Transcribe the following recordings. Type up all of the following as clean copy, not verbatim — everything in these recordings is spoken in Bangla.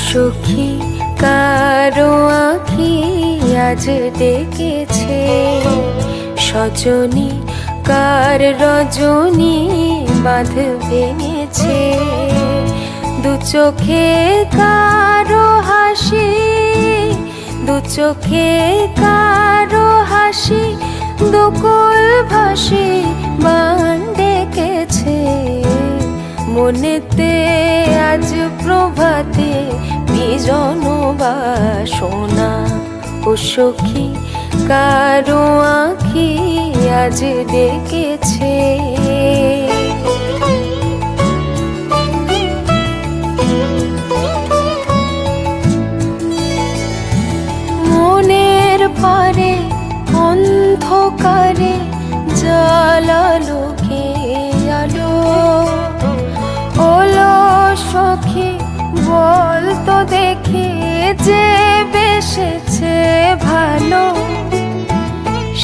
সখী কারো আঁখি আজ ডেকেছে, সজনী কার রজনী বাঁধ ভেঙেছে। দু চোখে কারো হাসি, দু চোখে কারো হাসি, দুকুল ভাসি বান ডেকেছে। মনেতে আজ প্রভাতে বিজন বাসনা, ও সখী কারো আঁখি আজ ডেকেছে। মনের পারে অন্ধকারে জ্বালালো কে আলো, ওলো সখী বল তো দেখি যে বেসেছে ভালো।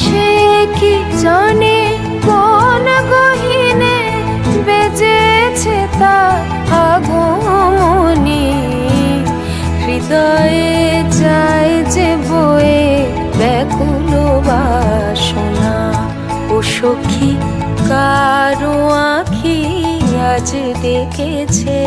সে কি জানে কোন গহীনে বেজেছে তার আগমনী, হৃদয়ে যায় যে বয়ে ব্যাকুল বাসনা। ও সখী কারো আঁখি আজ ডেকেছে।